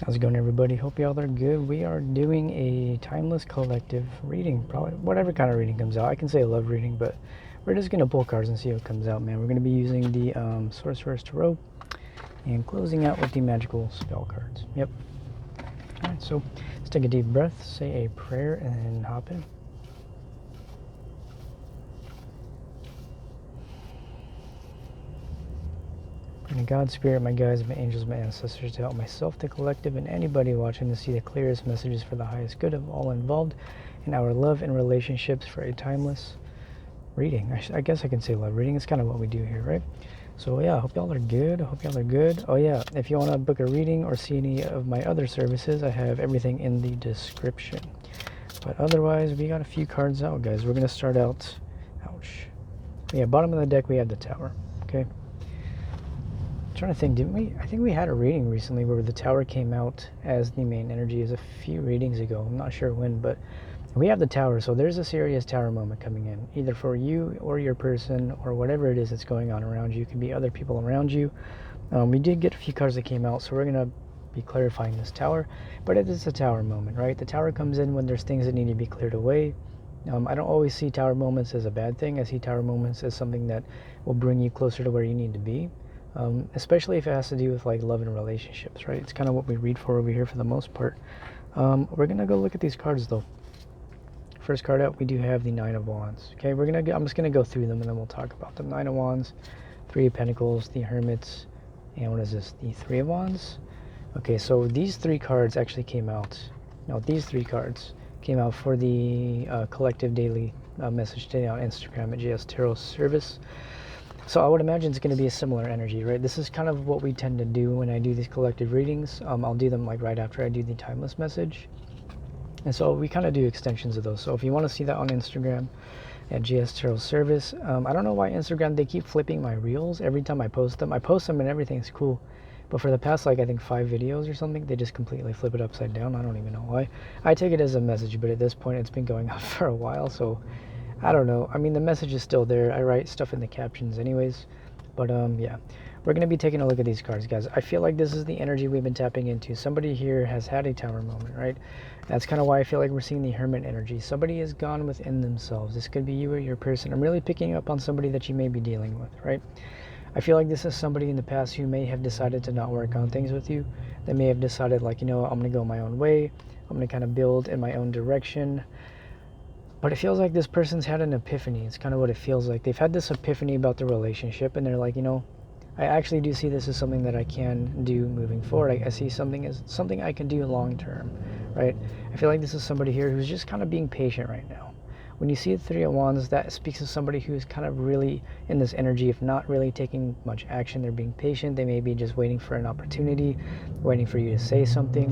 How's it going, everybody? Hope y'all are good. We are doing a timeless collective reading, probably whatever kind of reading comes out. I can say I love reading, but we're just gonna pull cards and see what comes out, man. We're gonna be using the Sorcerer's Tarot and closing out with the magical spell cards. Yep. All right, so let's take a deep breath, say a prayer, and hop in. And God, Spirit, my guides, my angels, my ancestors, to help myself, the collective, and anybody watching to see the clearest messages for the highest good of all involved in our love and relationships for a timeless reading. I guess I can say love reading. It's kind of what we do here, right? So yeah, I hope y'all are good. I hope y'all are good. Oh yeah, if you want to book a reading or see any of my other services, I have everything in the description. But otherwise, we got a few cards out, guys. We're going to start out, ouch. Yeah, bottom of the deck, we have the Tower, okay? Trying to think, didn't we? I think we had a reading recently where the Tower came out as the main energy. Is a few readings ago. I'm not sure when, but we have the Tower. So there's a serious Tower moment coming in, either for you or your person or whatever it is that's going on around you. It can be other people around you. We did get a few cards that came out, so we're gonna be clarifying this Tower. But it is a Tower moment, right? The Tower comes in when there's things that need to be cleared away. I don't always see Tower moments as a bad thing. I see Tower moments as something that will bring you closer to where you need to be. Especially if it has to do with like love and relationships, right? It's kind of what we read for over here for the most part. We're gonna go look at these cards though. First card out, we do have the Nine of Wands. Okay, I'm just gonna go through them and then we'll talk about them. Nine of Wands, Three of Pentacles, the Hermits, and what is this? The Three of Wands. Okay, so these three cards actually came out. No, these three cards came out for the collective daily message today on Instagram at jstarotservice. So I would imagine it's going to be a similar energy, right? This is kind of what we tend to do when I do these collective readings. I'll do them like right after I do the timeless message. And so we kind of do extensions of those. So if you want to see that on Instagram at jstarotservice, I don't know why Instagram, they keep flipping my reels every time I post them. I post them and everything's cool. But for the past, like, I think 5 videos or something, they just completely flip it upside down. I don't even know why. I take it as a message, but at this point, it's been going on for a while, so I don't know. I mean, the message is still there. I write stuff in the captions anyways. But, yeah. We're going to be taking a look at these cards, guys. I feel like this is the energy we've been tapping into. Somebody here has had a Tower moment, right? That's kind of why I feel like we're seeing the Hermit energy. Somebody has gone within themselves. This could be you or your person. I'm really picking up on somebody that you may be dealing with, right? I feel like this is somebody in the past who may have decided to not work on things with you. They may have decided, like, you know, I'm going to go my own way. I'm going to kind of build in my own direction. But it feels like this person's had an epiphany. It's kind of what it feels like. They've had this epiphany about the relationship, and they're like, you know, I actually do see this as something that I can do moving forward. I see something as something I can do long term, right? I feel like this is somebody here who's just kind of being patient right now. When you see the Three of Wands, that speaks to somebody who's kind of really in this energy of not really taking much action. They're being patient. They may be just waiting for an opportunity, waiting for you to say something.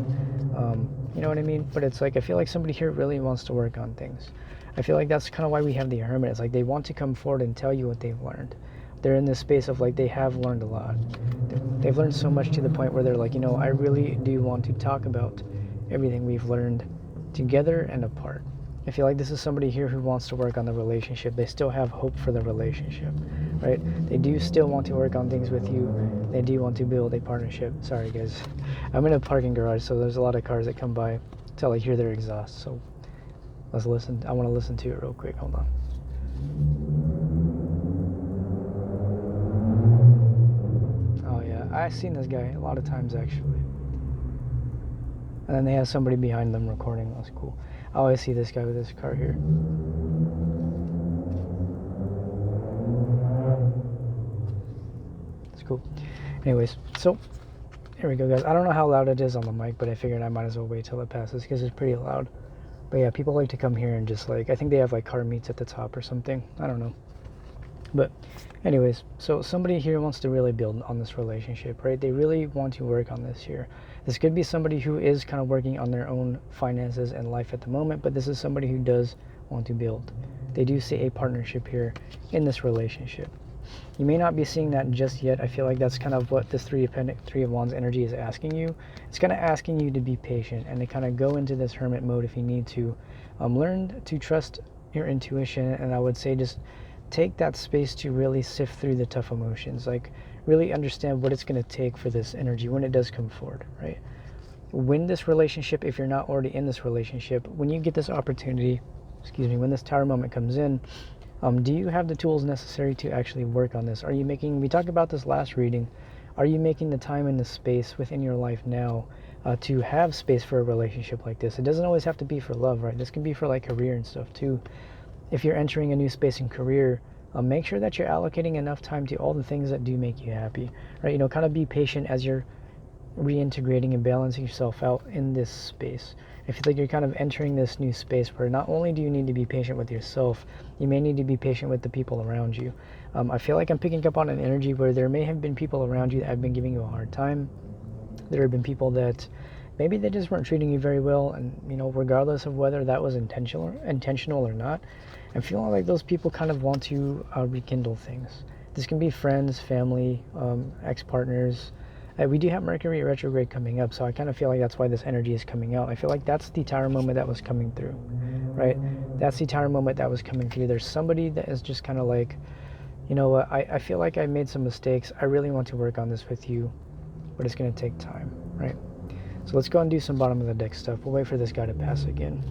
You know what I mean? But it's like, I feel like somebody here really wants to work on things. I feel like that's kind of why we have the Hermit. It's like they want to come forward and tell you what they've learned. They're in this space of like, they have learned a lot. They've learned so much to the point where they're like, you know, I really do want to talk about everything we've learned together and apart. I feel like this is somebody here who wants to work on the relationship. They still have hope for the relationship, right? They do still want to work on things with you. They do want to build a partnership. Sorry, guys. I'm in a parking garage, so there's a lot of cars that come by until I hear their exhaust. So let's listen. I want to listen to it real quick. Hold on. Oh, yeah. I've seen this guy a lot of times, actually. And then they have somebody behind them recording. That's cool. I always see this guy with this car here. It's cool. Anyways, so here we go, guys. I don't know how loud it is on the mic, but I figured I might as well wait till it passes because it's pretty loud. But yeah, people like to come here and just like, I think they have like car meets at the top or something. I don't know. But anyways, so somebody here wants to really build on this relationship, right? They really want to work on this here. This could be somebody who is kind of working on their own finances and life at the moment, but this is somebody who does want to build. They do see a partnership here in this relationship. You may not be seeing that just yet. I feel like that's kind of what this Three of Wands energy is asking you. It's kind of asking you to be patient and to kind of go into this hermit mode if you need to. Learn to trust your intuition, and I would say just take that space to really sift through the tough emotions. Like, really understand what it's going to take for this energy when it does come forward, right? when this relationship, if you're not already in this relationship, when you get this opportunity, when this tower moment comes in, do you have the tools necessary to actually work on this? Are you making, we talked about this last reading, are you making the time and the space within your life now to have space for a relationship like this? It doesn't always have to be for love, right? This can be for like career and stuff too. If you're entering a new space in career, make sure that you're allocating enough time to all the things that do make you happy, right? Kind of be patient as you're reintegrating and balancing yourself out in this space. I feel like you're kind of entering this new space where not only do you need to be patient with yourself, you may need to be patient with the people around you. I feel like I'm picking up on an energy where there may have been people around you that have been giving you a hard time. There have been people that maybe they just weren't treating you very well, and regardless of whether that was intentional or not, I'm feeling like those people kind of want to rekindle things. This can be friends, family, ex-partners. We do have Mercury retrograde coming up, so I kind of feel like that's why this energy is coming out. I feel like that's the tower moment that was coming through, right? That's the tower moment that was coming through. There's somebody that is just kind of like, you know what, I feel like I made some mistakes. I really want to work on this with you, but it's going to take time, right? So let's go and do some bottom of the deck stuff. We'll wait for this guy to pass again.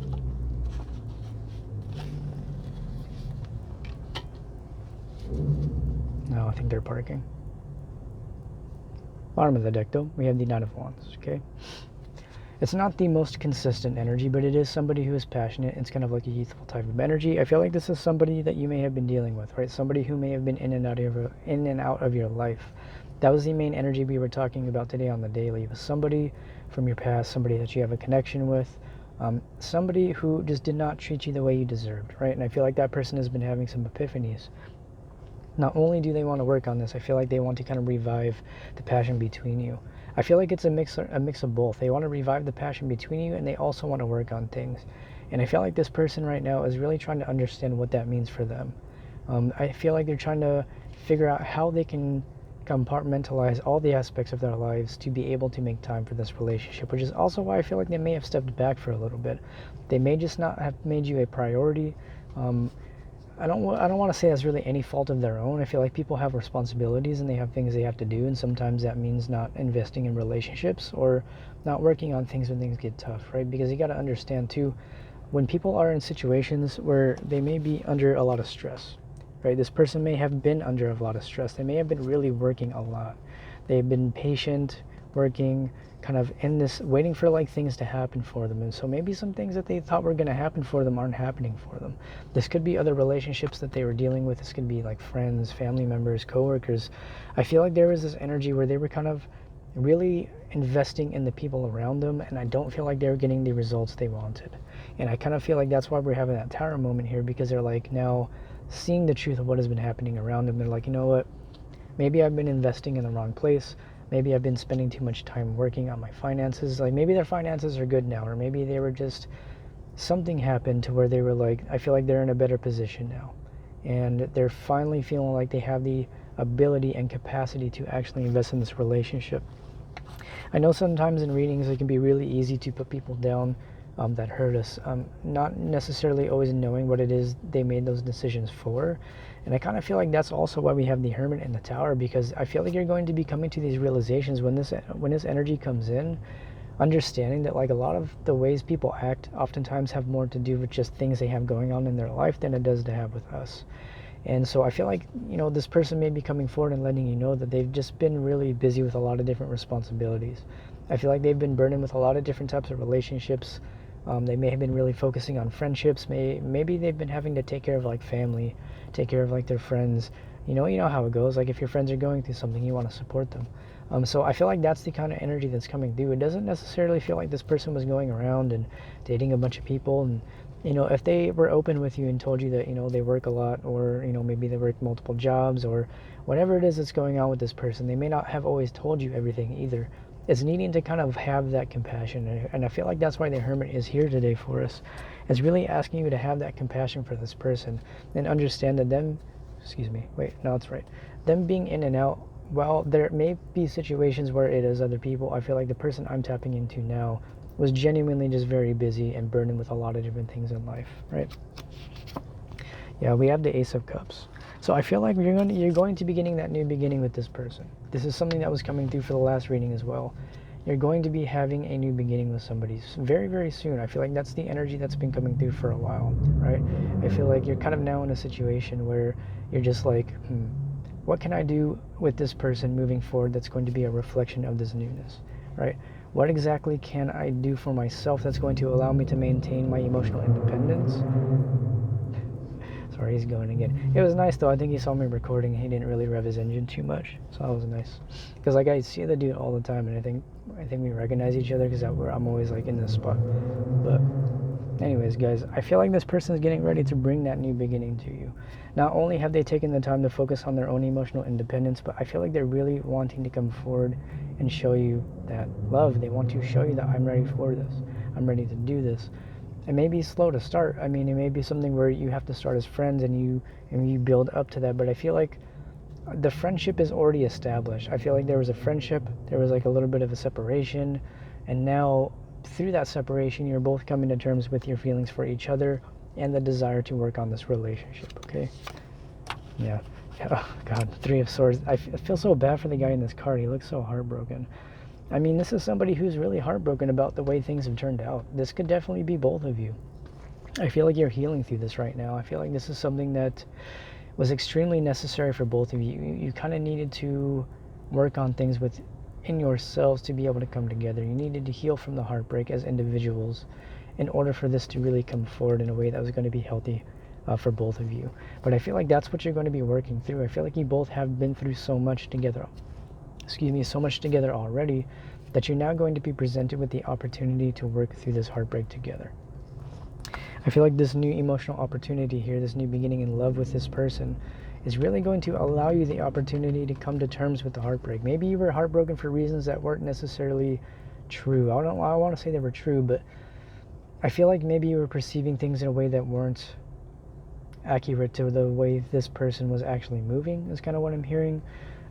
No, I think they're parking. Bottom of the deck, though, we have the Knight of Wands, okay? It's not the most consistent energy, but it is somebody who is passionate. It's kind of like a youthful type of energy. I feel like this is somebody that you may have been dealing with, right? Somebody who may have been in and out of your life. That was the main energy we were talking about today on the daily. It was somebody from your past, somebody that you have a connection with, somebody who just did not treat you the way you deserved, right? And I feel like that person has been having some epiphanies. Not only do they want to work on this, I feel like they want to kind of revive the passion between you. I feel like it's a mix of both. They want to revive the passion between you, and they also want to work on things. And I feel like this person right now is really trying to understand what that means for them. I feel like they're trying to figure out how they can compartmentalize all the aspects of their lives to be able to make time for this relationship, which is also why I feel like they may have stepped back for a little bit. They may just not have made you a priority. I don't want to say that's really any fault of their own. I feel like people have responsibilities and they have things they have to do, and sometimes that means not investing in relationships or not working on things when things get tough, right? Because you got to understand too, when people are in situations where they may be under a lot of stress, right? This person may have been under a lot of stress. They may have been really working a lot. They've been patient, working, kind of in this, waiting for like things to happen for them. And so maybe some things that they thought were going to happen for them aren't happening for them. This could be other relationships that they were dealing with. This could be like friends, family members, coworkers. I feel like there was this energy where they were kind of really investing in the people around them, and I don't feel like they were getting the results they wanted. And I kind of feel like that's why we're having that tower moment here, because they're like now seeing the truth of what has been happening around them. They're like, you know what, maybe I've been investing in the wrong place. Maybe I've been spending too much time working on my finances. Like maybe their finances are good now, or maybe they were just, something happened to where they were like, I feel like they're in a better position now. And they're finally feeling like they have the ability and capacity to actually invest in this relationship. I know sometimes in readings it can be really easy to put people down that hurt us, not necessarily always knowing what it is they made those decisions for. And I kind of feel like that's also why we have the Hermit in the Tower, because I feel like you're going to be coming to these realizations when this energy comes in, understanding that like a lot of the ways people act oftentimes have more to do with just things they have going on in their life than it does to have with us. And so I feel like, this person may be coming forward and letting you know that they've just been really busy with a lot of different responsibilities. I feel like they've been burdened with a lot of different types of relationships. They may have been really focusing on friendships. Maybe they've been having to take care of like family, take care of like their friends. You know how it goes. Like if your friends are going through something, you want to support them. So I feel like that's the kind of energy that's coming through. It doesn't necessarily feel like this person was going around and dating a bunch of people. And if they were open with you and told you that they work a lot, or maybe they work multiple jobs, or whatever it is that's going on with this person, they may not have always told you everything either. It's needing to kind of have that compassion, and I feel like that's why the Hermit is here today for us. It's really asking you to have that compassion for this person and understand that them being in and out, while there may be situations where it is other people, I feel like the person I'm tapping into now was genuinely just very busy and burdened with a lot of different things in life, right? Yeah, we have the Ace of Cups. So I feel like you're going to be getting that new beginning with this person. This is something that was coming through for the last reading as well. you're going to be having a new beginning with somebody very, very soon. I feel like that's the energy that's been coming through for a while, right? I feel like you're kind of now in a situation where you're just like, what can I do with this person moving forward that's going to be a reflection of this newness, right? What exactly can I do for myself that's going to allow me to maintain my emotional independence? Sorry, he's going again. It was nice though. I think he saw me recording. He didn't really rev his engine too much, so that was nice. Because like I see the dude all the time, and I think we recognize each other because I'm always like in this spot. But anyways, guys, I feel like this person is getting ready to bring that new beginning to you. Not only have they taken the time to focus on their own emotional independence, but I feel like they're really wanting to come forward and show you that love. They want to show you that I'm ready for this. I'm ready to do this. It may be slow to start. I mean, it may be something where you have to start as friends and you build up to that. But I feel like the friendship is already established. I feel like there was a friendship, there was like a little bit of a separation, and now through that separation, you're both coming to terms with your feelings for each other and the desire to work on this relationship. Okay? Yeah. Oh God, Three of Swords. I feel so bad for the guy in this card. He looks so heartbroken. I mean, this is somebody who's really heartbroken about the way things have turned out. This could definitely be both of you. I feel like you're healing through this right now. I feel like this is something that was extremely necessary for both of you. You kind of needed to work on things within yourselves to be able to come together. You needed to heal from the heartbreak as individuals in order for this to really come forward in a way that was going to be healthy for both of you. But I feel like that's what you're going to be working through. I feel like you both have been through so much together. So much together already, that you're now going to be presented with the opportunity to work through this heartbreak together. I feel like this new emotional opportunity here, this new beginning in love with this person, is really going to allow you the opportunity to come to terms with the heartbreak. Maybe you were heartbroken for reasons that weren't necessarily true. I want to say they were true, but I feel like maybe you were perceiving things in a way that weren't accurate to the way this person was actually moving, is kind of what I'm hearing.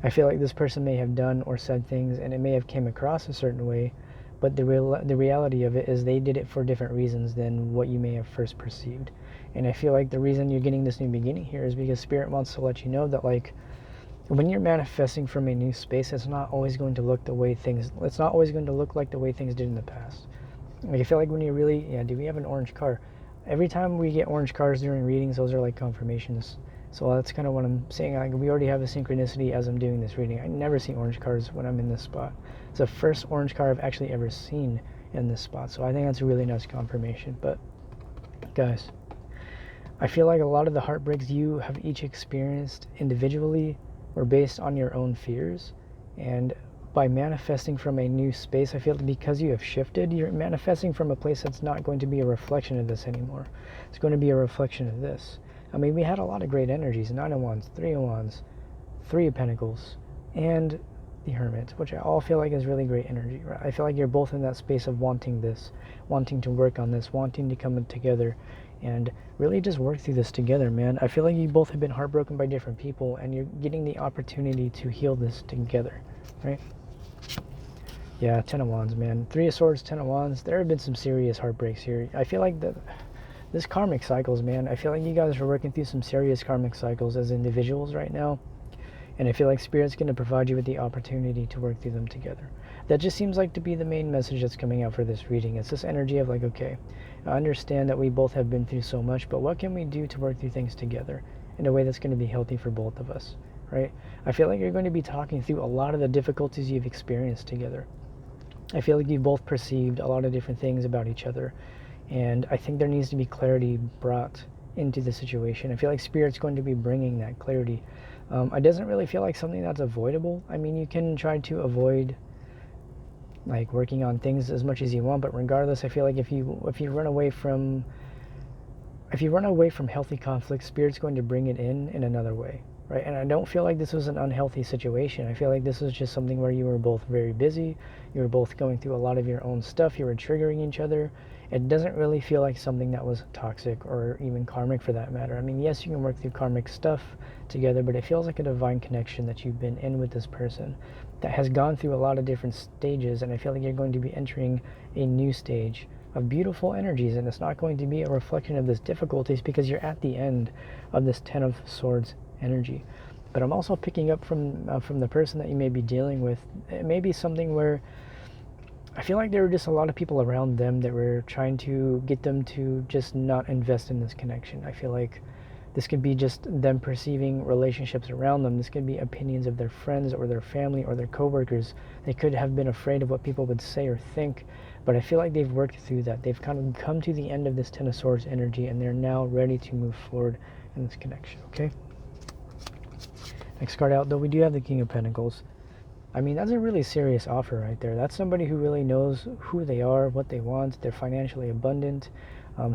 I feel like this person may have done or said things and it may have came across a certain way, but the reality of it is they did it for different reasons than what you may have first perceived. And I feel like the reason you're getting this new beginning here is because Spirit wants to let you know that, like, when you're manifesting from a new space, it's not always going to look like the way things did in the past. Like, I feel like when you really, do we have an orange car? Every time we get orange cars during readings, those are like confirmations. So that's kind of what I'm saying. Like, we already have a synchronicity as I'm doing this reading. I never see orange cars when I'm in this spot. It's the first orange car I've actually ever seen in this spot. So I think that's a really nice confirmation. But guys, I feel like a lot of the heartbreaks you have each experienced individually were based on your own fears. And by manifesting from a new space, I feel like because you have shifted, you're manifesting from a place that's not going to be a reflection of this anymore. It's going to be a reflection of this. I mean, we had a lot of great energies: 9 of Wands, 3 of Wands, 3 of Pentacles, and the Hermit, which I all feel like is really great energy. Right? I feel like you're both in that space of wanting this, wanting to work on this, wanting to come together and really just work through this together, man. I feel like you both have been heartbroken by different people and you're getting the opportunity to heal this together, right? Yeah, 10 of Wands, man. 3 of Swords, 10 of Wands. There have been some serious heartbreaks here. I feel like this karmic cycles, man. I feel like you guys are working through some serious karmic cycles as individuals right now. And I feel like Spirit's going to provide you with the opportunity to work through them together. That just seems like to be the main message that's coming out for this reading. It's this energy of like, okay, I understand that we both have been through so much, but what can we do to work through things together in a way that's going to be healthy for both of us, right? I feel like you're going to be talking through a lot of the difficulties you've experienced together. I feel like you've both perceived a lot of different things about each other. And I think there needs to be clarity brought into the situation. I feel like Spirit's going to be bringing that clarity. It doesn't really feel like something that's avoidable. I mean, you can try to avoid like working on things as much as you want, but regardless, I feel like if you run away from healthy conflict, Spirit's going to bring it in another way, right? And I don't feel like this was an unhealthy situation. I feel like this was just something where you were both very busy. You were both going through a lot of your own stuff. You were triggering each other. It doesn't really feel like something that was toxic or even karmic for that matter. I mean, yes, you can work through karmic stuff together, but it feels like a divine connection that you've been in with this person that has gone through a lot of different stages, and I feel like you're going to be entering a new stage of beautiful energies, and it's not going to be a reflection of this difficulties because you're at the end of this 10 of Swords energy. But I'm also picking up from the person that you may be dealing with. It may be something where I feel like there were just a lot of people around them that were trying to get them to just not invest in this connection. I feel like this could be just them perceiving relationships around them. This could be opinions of their friends or their family or their coworkers. They could have been afraid of what people would say or think, but I feel like they've worked through that. They've kind of come to the end of this Ten of Swords energy, and they're now ready to move forward in this connection, okay? Next card out, though, we do have the King of Pentacles. I mean, that's a really serious offer right there. That's somebody who really knows who they are, what they want. They're financially abundant.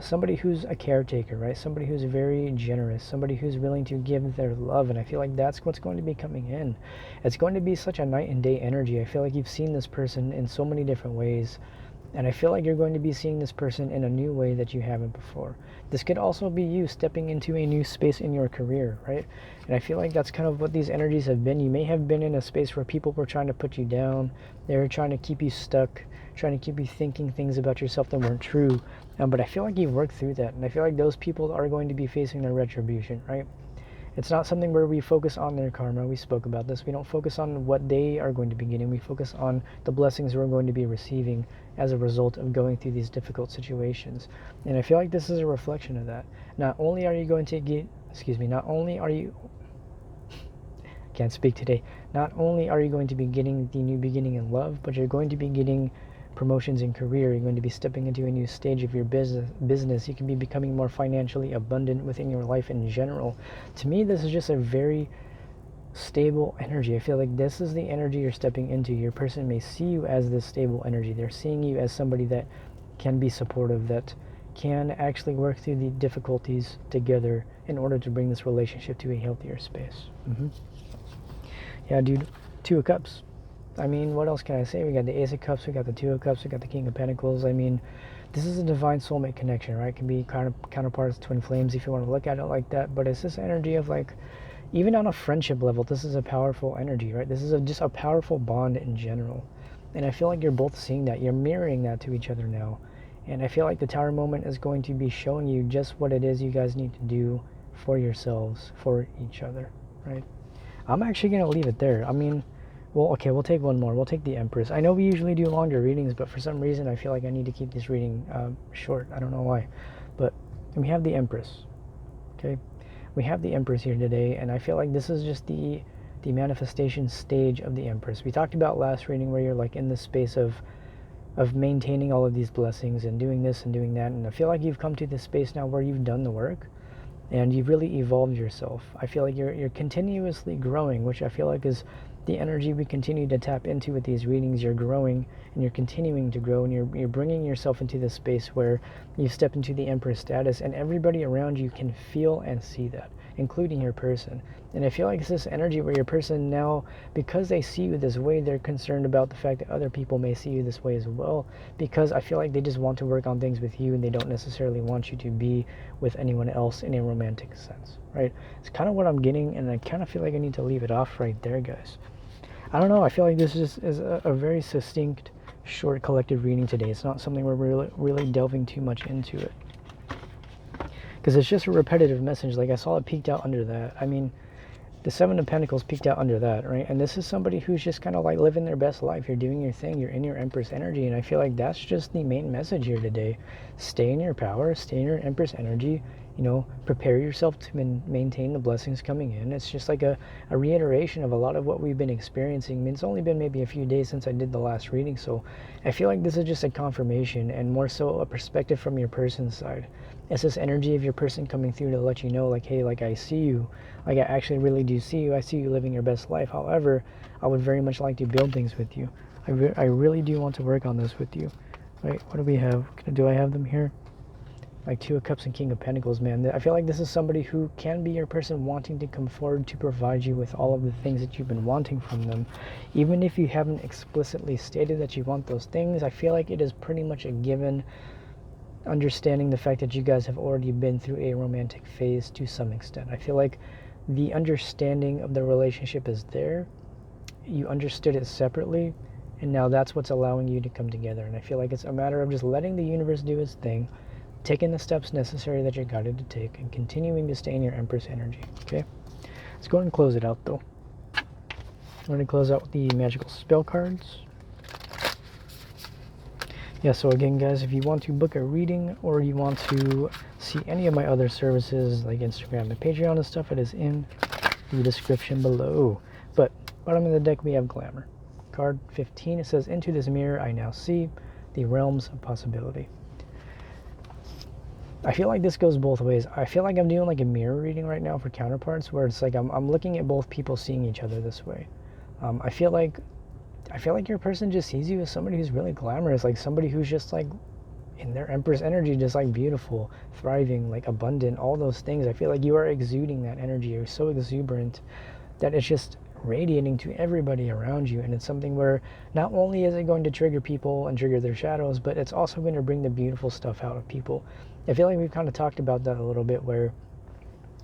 Somebody who's a caretaker, right? Somebody who's very generous. Somebody who's willing to give their love. And I feel like that's what's going to be coming in. It's going to be such a night and day energy. I feel like you've seen this person in so many different ways. And I feel like you're going to be seeing this person in a new way that you haven't before. This could also be you stepping into a new space in your career, right? And I feel like that's kind of what these energies have been. You may have been in a space where people were trying to put you down. They were trying to keep you stuck, trying to keep you thinking things about yourself that weren't true. But I feel like you've worked through that. And I feel like those people are going to be facing their retribution, right? It's not something where we focus on their karma. We spoke about this. We don't focus on what they are going to be getting. We focus on the blessings we're going to be receiving as a result of going through these difficult situations. And I feel like this is a reflection of that. Not only are you going to get, not only are you, can't speak today, not only are you going to be getting the new beginning in love, but you're going to be getting promotions in career. You're going to be stepping into a new stage of your business. You can be becoming more financially abundant within your life in general. To me, this is just a very stable energy. I feel like this is the energy you're stepping into. Your person may see you as this stable energy. They're seeing you as somebody that can be supportive, that can actually work through the difficulties together in order to bring this relationship to a healthier space. Yeah, dude, Two of Cups. I mean, what else can I say? We got the Ace of Cups, we got the Two of Cups, we got the King of Pentacles. I mean, this is a divine soulmate connection, right? It can be kind of counterparts, twin flames, if you want to look at it like that. But it's this energy of, like, even on a friendship level, this is a powerful energy, right? This is just a powerful bond in general. And I feel like you're both seeing that. You're mirroring that to each other now. And I feel like the Tower moment is going to be showing you just what it is you guys need to do for yourselves, for each other, right? I'm actually going to leave it there. I mean, well, okay, we'll take one more. We'll take the Empress. I know we usually do longer readings, but for some reason I feel like I need to keep this reading short. I don't know why. But we have the Empress, okay? We have the Empress here today, and I feel like this is just the manifestation stage of the Empress. We talked about last reading where you're like in the space of maintaining all of these blessings and doing this and doing that, and I feel like you've come to this space now where you've done the work and you've really evolved yourself. I feel like you're continuously growing, which I feel like is the energy we continue to tap into with these readings. You're growing and you're continuing to grow, and you're bringing yourself into this space where you step into the Empress status, and everybody around you can feel and see that, including your person. And I feel like it's this energy where your person now, because they see you this way, they're concerned about the fact that other people may see you this way as well, because I feel like they just want to work on things with you and they don't necessarily want you to be with anyone else in a romantic sense, right? It's kind of what I'm getting, and I kind of feel like I need to leave it off right there, guys. I don't know, I feel like this is a very succinct, short collective reading today. It's not something where we're really delving too much into it, because it's just a repetitive message. Like, I saw it peeked out under that. I mean, the Seven of Pentacles peeked out under that, right? And this is somebody who's just kind of like living their best life. You're doing your thing. You're in your Empress energy. And I feel like that's just the main message here today. Stay in your power. Stay in your Empress energy. You know, prepare yourself to maintain the blessings coming in. It's just like a reiteration of a lot of what we've been experiencing. I mean, it's only been maybe a few days since I did the last reading, so I feel like this is just a confirmation and more so a perspective from your person's side. It's this energy of your person coming through to let you know, like, hey, like, I see you. Like, I actually really do see you. I see you living your best life. However, I would very much like to build things with you. I really do want to work on this with you. Right, what do we have? Do I have them here? Like Two of Cups and King of Pentacles, man. I feel like this is somebody who can be your person wanting to come forward to provide you with all of the things that you've been wanting from them. Even if you haven't explicitly stated that you want those things, I feel like it is pretty much a given, understanding the fact that you guys have already been through a romantic phase to some extent. I feel like the understanding of the relationship is there. You understood it separately, and now that's what's allowing you to come together. And I feel like it's a matter of just letting the universe do its thing, taking the steps necessary that you're guided to take, and continuing to stay in your Empress energy, okay? Let's go ahead and close it out, though. I'm going to close out with the magical spell cards. Yeah, so again, guys, if you want to book a reading or you want to see any of my other services like Instagram and Patreon and stuff, it is in the description below. But bottom of the deck, we have Glamour. Card 15, it says, into this mirror I now see the realms of possibility. I feel like this goes both ways. I feel like I'm doing like a mirror reading right now for counterparts, where it's like I'm looking at both people seeing each other this way. I feel like your person just sees you as somebody who's really glamorous, like somebody who's just like in their Empress energy, just like beautiful, thriving, like abundant, all those things. I feel like you are exuding that energy. You're so exuberant that it's just radiating to everybody around you. And it's something where not only is it going to trigger people and trigger their shadows, but it's also going to bring the beautiful stuff out of people. I feel like we've kind of talked about that a little bit, where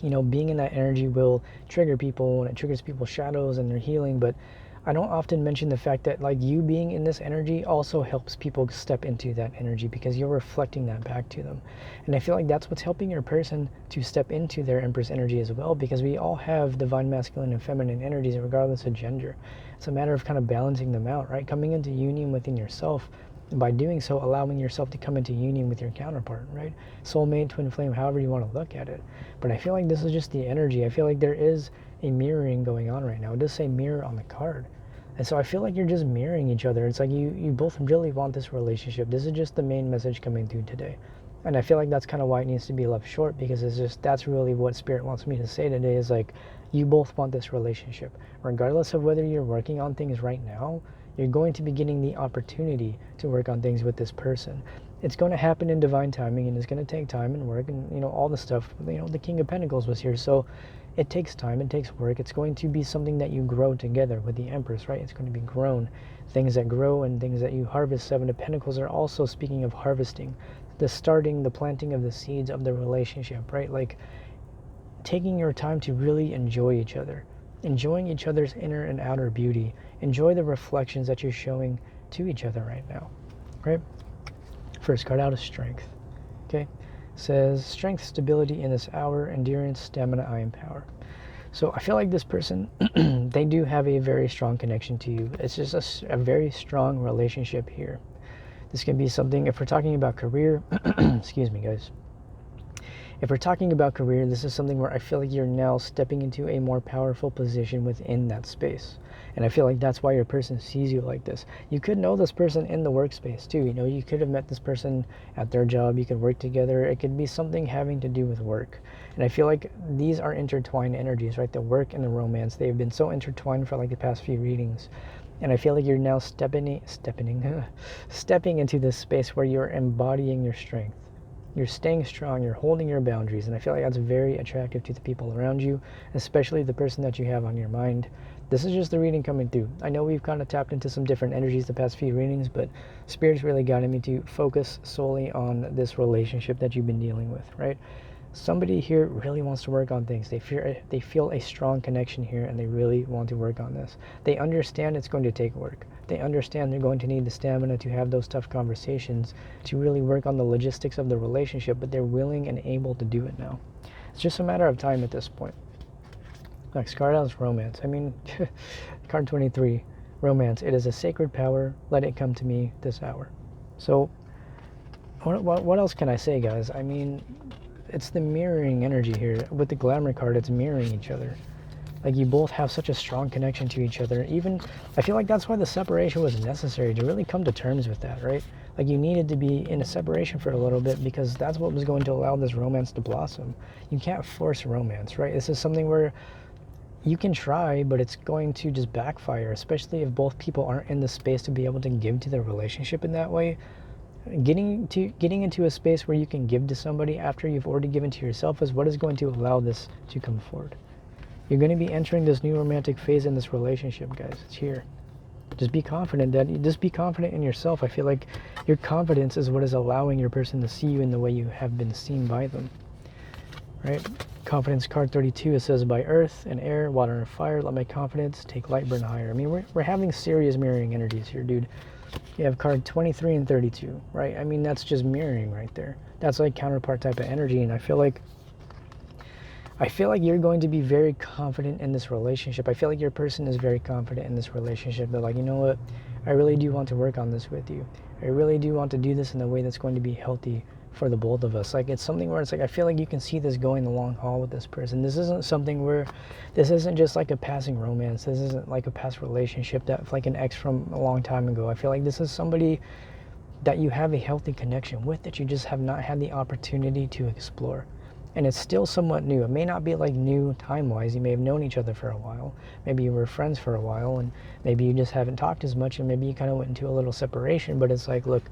being in that energy will trigger people and it triggers people's shadows and their healing. But I don't often mention the fact that like you being in this energy also helps people step into that energy, because you're reflecting that back to them. And I feel like that's what's helping your person to step into their Empress energy as well, because we all have divine masculine and feminine energies regardless of gender. It's a matter of kind of balancing them out, right? Coming into union within yourself, and by doing so, allowing yourself to come into union with your counterpart, right? Soulmate, twin flame, however you want to look at it. But I feel like this is just the energy. I feel like there is a mirroring going on right now. It does say mirror on the card. And so I feel like you're just mirroring each other. It's like you both really want this relationship. This is just the main message coming through today. And I feel like that's kind of why it needs to be left short, because it's just, that's really what Spirit wants me to say today, is like, you both want this relationship. Regardless of whether you're working on things right now, you're going to be getting the opportunity to work on things with this person. It's going to happen in divine timing, and it's going to take time and work, and all the stuff. The King of Pentacles was here, so it takes time, it takes work. It's going to be something that you grow together with the Empress, right? It's going to be grown. Things that grow and things that you harvest. Seven of Pentacles are also speaking of harvesting, the starting, the planting of the seeds of the relationship, right? Like taking your time to really enjoy each other, enjoying each other's inner and outer beauty. Enjoy the reflections that you're showing to each other right now, right? First card out is Strength. Okay, says strength, stability in this hour, endurance, stamina, I empower. So I feel like this person, they do have a very strong connection to you. It's just a very strong relationship here. This can be something, if we're talking about career, excuse me guys. If we're talking about career, this is something where I feel like you're now stepping into a more powerful position within that space. And I feel like that's why your person sees you like this. You could know this person in the workspace too. You could have met this person at their job. You could work together. It could be something having to do with work. And I feel like these are intertwined energies, right? The work and the romance. They've been so intertwined for like the past few readings. And I feel like you're now stepping into this space where you're embodying your strength. You're staying strong, you're holding your boundaries, and I feel like that's very attractive to the people around you, especially the person that you have on your mind. This is just the reading coming through. I know we've kind of tapped into some different energies the past few readings, but Spirit's really guided me to focus solely on this relationship that you've been dealing with, right? Somebody here really wants to work on things. They feel a strong connection here, and they really want to work on this. They understand it's going to take work. They understand they're going to need the stamina to have those tough conversations, to really work on the logistics of the relationship, but they're willing and able to do it now. It's just a matter of time at this point. Next card out is Romance. I mean, card 23, Romance. It is a sacred power. Let it come to me this hour. So, what else can I say, guys? I mean, it's the mirroring energy here. With the Glamour card, it's mirroring each other. Like, you both have such a strong connection to each other. Even, I feel like that's why the separation was necessary, to really come to terms with that, right? Like, you needed to be in a separation for a little bit, because that's what was going to allow this romance to blossom. You can't force romance, right? This is something where you can try, but it's going to just backfire, especially if both people aren't in the space to be able to give to their relationship in that way. Getting into a space where you can give to somebody after you've already given to yourself is what is going to allow this to come forward. You're going to be entering this new romantic phase in this relationship, guys. It's here. Just be confident in yourself. I feel like your confidence is what is allowing your person to see you in the way you have been seen by them, right? Confidence card 32, it says, by earth and air, water and fire, let my confidence take light, burn higher. I mean, we're having serious mirroring energies here, dude. You have card 23 and 32, right? I mean, that's just mirroring right there. That's like counterpart type of energy, and I feel like you're going to be very confident in this relationship. I feel like your person is very confident in this relationship. They're like, you know what? I really do want to work on this with you. I really do want to do this in a way that's going to be healthy for the both of us. Like, it's something where it's like, I feel like you can see this going the long haul with this person. This isn't something where, this isn't just like a passing romance. This isn't like a past relationship that, like an ex from a long time ago. I feel like this is somebody that you have a healthy connection with, that you just have not had the opportunity to explore. And it's still somewhat new. It may not be like new time-wise. You may have known each other for a while. Maybe you were friends for a while, and maybe you just haven't talked as much, and maybe you kind of went into a little separation. But it's like, look,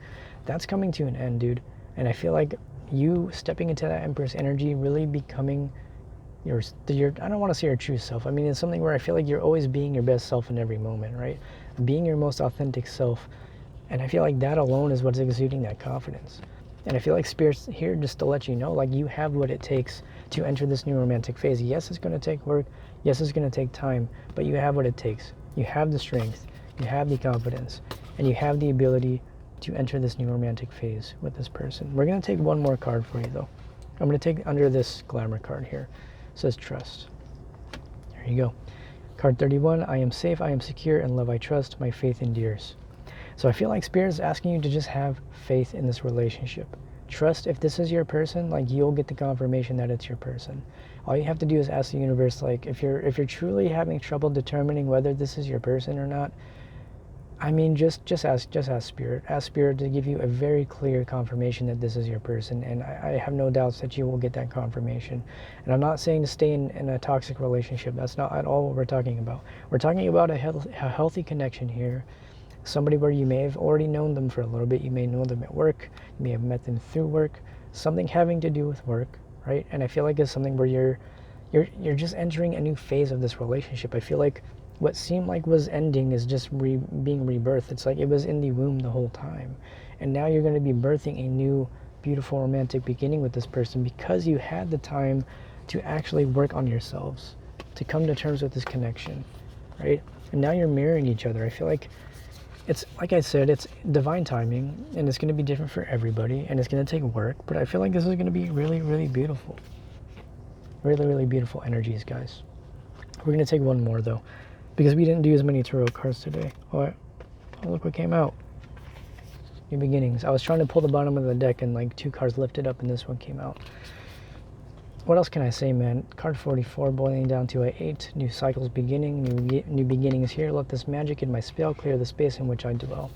that's coming to an end, dude. And I feel like you stepping into that Empress energy, really becoming your I don't want to say your true self. I mean, it's something where I feel like you're always being your best self in every moment, right? Being your most authentic self. And I feel like that alone is what's exuding that confidence. And I feel like Spirit's here just to let you know, like, you have what it takes to enter this new romantic phase. Yes, it's going to take work. Yes, it's going to take time. But you have what it takes. You have the strength. You have the confidence. And you have the ability to enter this new romantic phase with this person. We're going to take one more card for you, though. I'm going to take under this glamour card here. It says trust. There you go. Card 31, I am safe, I am secure, in love I trust, my faith endures. So I feel like Spirit is asking you to just have faith in this relationship. Trust, if this is your person, like, you'll get the confirmation that it's your person. All you have to do is ask the universe, like, if you're truly having trouble determining whether this is your person or not, I mean, just ask Spirit. Ask Spirit to give you a very clear confirmation that this is your person, and I have no doubts that you will get that confirmation. And I'm not saying to stay in a toxic relationship. That's not at all what we're talking about. We're talking about a healthy connection here. Somebody where you may have already known them for a little bit. You may know them at work. You may have met them through work. Something having to do with work, right? And I feel like it's something where you're just entering a new phase of this relationship. I feel like what seemed like was ending is just being rebirthed. It's like it was in the womb the whole time. And now you're going to be birthing a new, beautiful, romantic beginning with this person because you had the time to actually work on yourselves, to come to terms with this connection, right? And now you're mirroring each other. I feel like it's, like I said, it's divine timing, and it's going to be different for everybody, and it's going to take work, but I feel like this is going to be really, really beautiful. Really, really beautiful energies, guys. We're going to take one more, though, because we didn't do as many tarot cards today. Oh, look what came out. New beginnings. I was trying to pull the bottom of the deck, and like 2 cards lifted up, and this one came out. What else can I say, man? Card 44 boiling down to a 8. New cycles beginning. New beginnings here. Let this magic in my spell clear the space in which I dwell.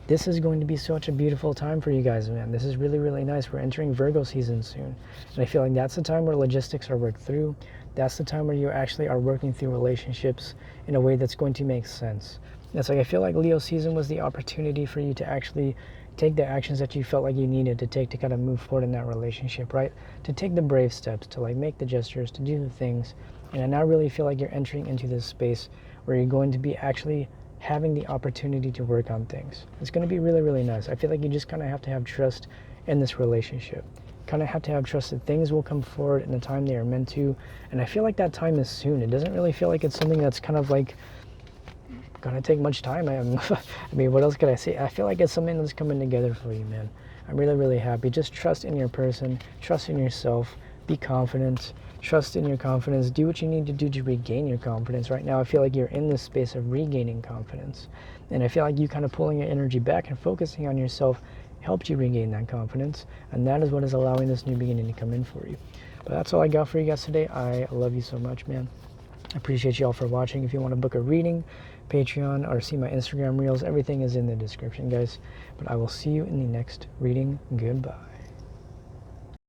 This is going to be such a beautiful time for you guys, man. This is really, really nice. We're entering Virgo season soon. And I feel like that's the time where logistics are worked through. That's the time where you actually are working through relationships in a way that's going to make sense. It's like, I feel like Leo season was the opportunity for you to actually take the actions that you felt like you needed to take to kind of move forward in that relationship, right? To take the brave steps, to like make the gestures, to do the things. And I now really feel like you're entering into this space where you're going to be actually having the opportunity to work on things. It's going to be really, really nice. I feel like you just kind of have to have trust in this relationship. Kind of have to have trust that things will come forward in the time they are meant to. And I feel like that time is soon. It doesn't really feel like it's something that's kind of like gonna take much time. I mean, what else could I say? I feel like it's something that's coming together for you, man. I'm really, really happy. Just trust in your person, trust in yourself, be confident, trust in your confidence, do what you need to do to regain your confidence. Right now I feel like you're in this space of regaining confidence, and I feel like you kind of pulling your energy back and focusing on yourself helped you regain that confidence, and that is what is allowing this new beginning to come in for you. But that's all I got for you guys today. I love you so much, man. I appreciate you all for watching. If you want to book a reading, Patreon, or see my Instagram reels, everything is in the description, guys. But I will see you in the next reading. Goodbye.